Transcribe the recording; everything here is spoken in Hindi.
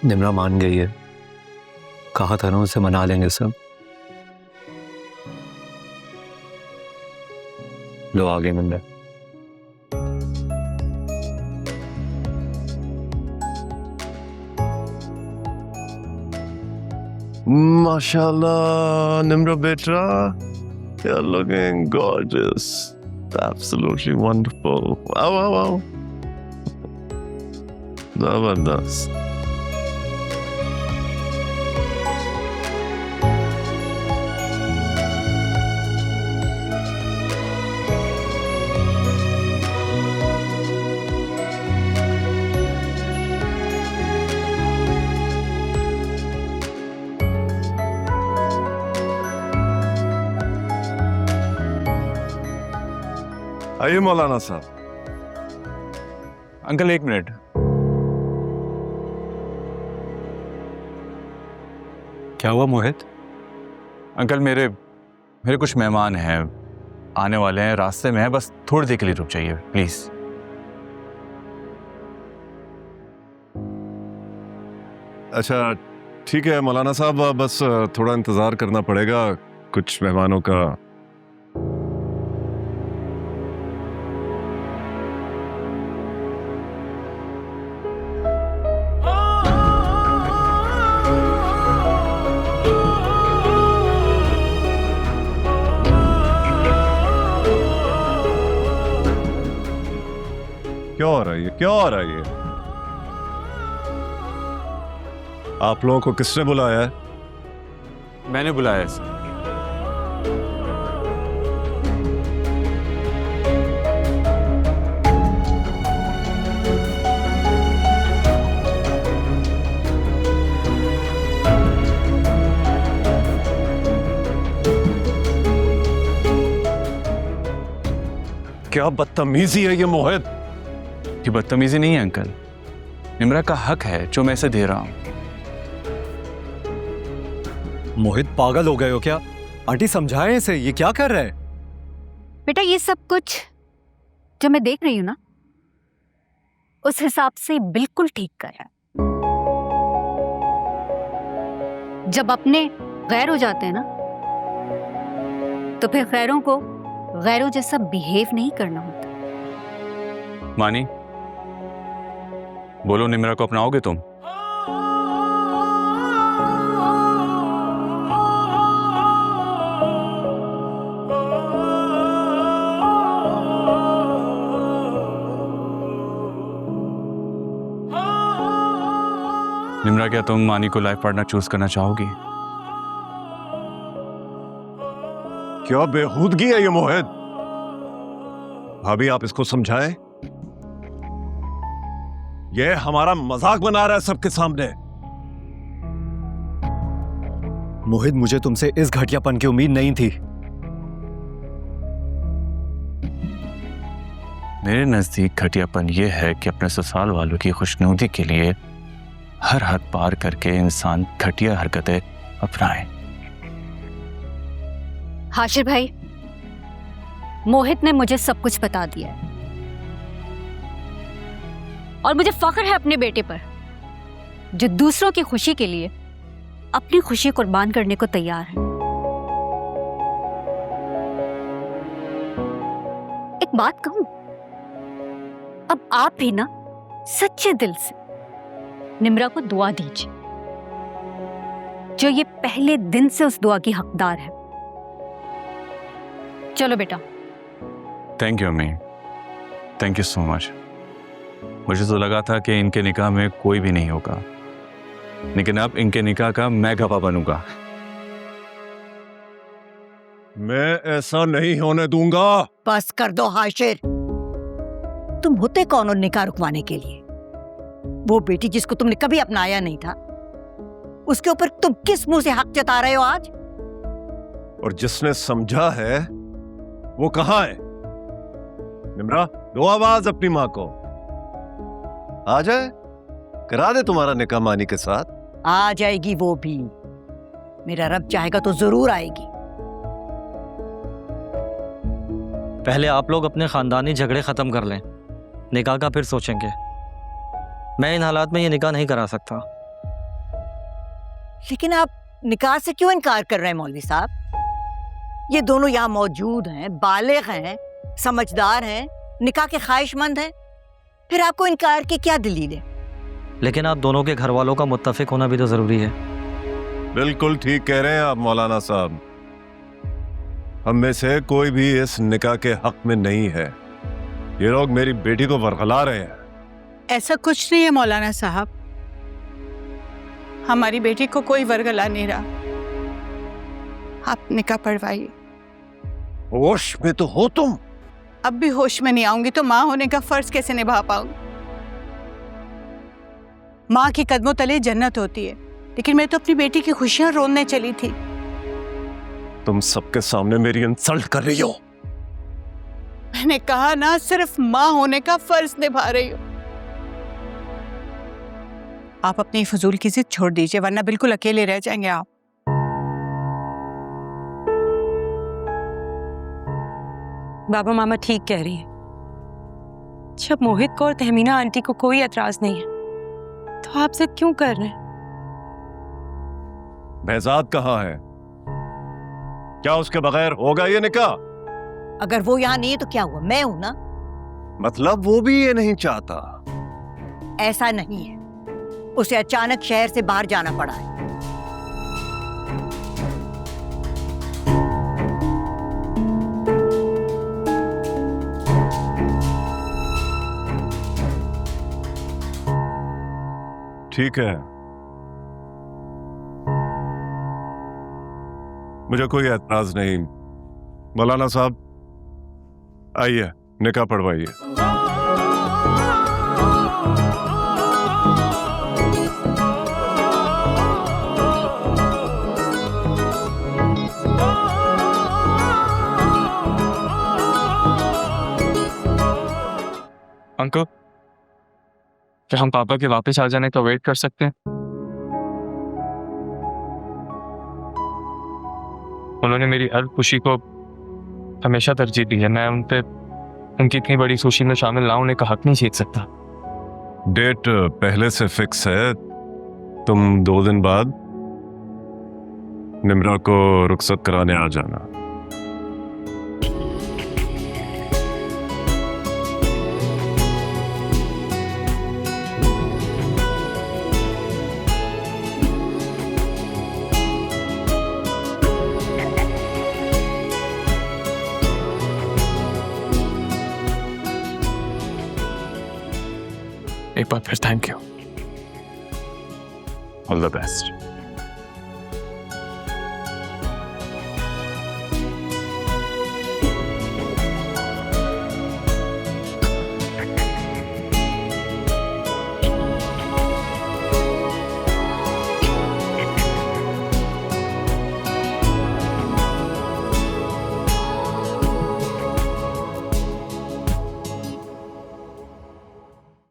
निम्रा मान गई है, कहा था ना उसे मना लेंगे सब। लो आ गई Nimra. Mashallah, Nimra Betra, you're looking gorgeous. Absolutely wonderful. Wow, wow, wow. Zabardast. आइए मौलाना साहब। अंकल एक मिनट। क्या हुआ मोहित? अंकल मेरे कुछ मेहमान हैं, आने वाले हैं, रास्ते में हैं, बस थोड़ी देर के लिए रुक जाइए प्लीज। अच्छा ठीक है मौलाना साहब, बस थोड़ा इंतजार करना पड़ेगा कुछ मेहमानों का। क्या हो रहा है ये? क्या हो रहा है ये? आप लोगों को किसने बुलाया है? मैंने बुलाया है सर। क्या बदतमीजी है ये मोहित। ये बदतमीजी नहीं है अंकल, निम्रा का हक है जो मैं इसे दे रहा हूं। मोहित पागल हो गए हो क्या? आंटी समझाएं इसे, ये क्या कर रहा है? बेटा ये सब कुछ जो मैं देख रही हूं ना, उस हिसाब से बिल्कुल ठीक कर रहा है। जब अपने गैर हो जाते हैं ना, तो फिर गैरों को गैरों जैसा बिहेव नहीं करना होता। मानी, बोलो निम्रा को अपनाओगे तुम? निम्रा क्या तुम मानी को लाइफ पार्टनर चूज करना चाहोगी? क्या बेहूदगी है ये मोहित। भाभी आप इसको समझाएं। ये हमारा मजाक बना रहा है सबके सामने। मोहित मुझे तुमसे इस घटियापन की उम्मीद नहीं थी। मेरे नजदीक घटियापन यह है कि अपने ससुराल वालों की खुशनुदी के लिए हर हद पार करके इंसान घटिया हरकतें अपनाए। हाशिर भाई, मोहित ने मुझे सब कुछ बता दिया है और मुझे फख्र है अपने बेटे पर, जो दूसरों की खुशी के लिए अपनी खुशी कुर्बान करने को तैयार है। एक बात कहूं, अब आप भी ना सच्चे दिल से निम्रा को दुआ दीजिए, जो ये पहले दिन से उस दुआ की हकदार है। चलो बेटा। थैंक यू अम्मी, थैंक यू सो मच। मुझे तो लगा था कि इनके निकाह में कोई भी नहीं होगा, लेकिन अब इनके निकाह का मैं गवाह बनूंगा। मैं ऐसा नहीं होने दूंगा। बस कर दो हाशिर। तुम होते कौन हो निकाह रुकवाने के लिए? वो बेटी जिसको तुमने कभी अपनाया नहीं था, उसके ऊपर तुम किस मुंह से हक जता रहे हो आज? और जिसने समझा है वो कहां है? निम्रा, दो आवाज अपनी माँ को। आ जाए, करा दे तुम्हारा निकाह मानी के साथ। आ जाएगी वो भी, मेरा रब चाहेगा तो जरूर आएगी। पहले आप लोग अपने खानदानी झगड़े खत्म कर लें, निकाह का फिर सोचेंगे। मैं इन हालात में ये निकाह नहीं करा सकता। लेकिन आप निकाह से क्यों इनकार कर रहे हैं मौलवी साहब? ये दोनों यहाँ मौजूद हैं, बालिग हैं, समझदार हैं, निकाह के ख्वाहिशमंद हैं, फिर आपको इनकार की क्या दलील है? लेकिन आप दोनों के घर वालों का मुत्तफिक होना भी तो जरूरी है। बिल्कुल ठीक कह रहे हैं आप मौलाना साहब। हम में से कोई भी इस निकाह के हक में नहीं है। ये लोग मेरी बेटी को वरगला रहे हैं। ऐसा कुछ नहीं है मौलाना साहब, हमारी बेटी को कोई वरगला नहीं रहा। आप निकाह पढ़वाइए। होश में तो हो तुम। अब भी होश में नहीं आऊंगी तो माँ होने का फर्ज कैसे निभा पाऊंगी? माँ के कदमों तले जन्नत होती है, लेकिन मैं तो अपनी बेटी की खुशियां रोने चली थी। तुम सबके सामने मेरी इंसल्ट कर रही हो। मैंने कहा ना, सिर्फ माँ होने का फर्ज निभा रही हो। आप अपनी फजूल की जिद छोड़ दीजिए, वरना बिल्कुल अकेले रह जाएंगे आप। बाबा मामा ठीक कह रही है। जब मोहित को और तहमीना आंटी को कोई एतराज नहीं है तो आप जिद क्यों कर रहे हैं? behzad कहाँ है? क्या उसके बगैर होगा ये निकाह? अगर वो यहाँ नहीं है तो क्या हुआ, मैं हूं ना। मतलब वो भी ये नहीं चाहता। ऐसा नहीं है, उसे अचानक शहर से बाहर जाना पड़ा है। ठीक है, मुझे कोई एतराज नहीं। मौलाना साहब आइए, निकाह पढ़वाइए। अंकल, क्या हम पापा के वापस आ जाने का वेट कर सकते हैं? उन्होंने मेरी हर खुशी को हमेशा तरजीह दी है। मैं उन पे उनकी इतनी बड़ी खुशी में शामिल ना होने का हक नहीं जीत सकता। डेट पहले से फिक्स है। तुम 2 दिन बाद निम्रा को रुखसत कराने आ जाना। एक बार फिर thank you. All the best.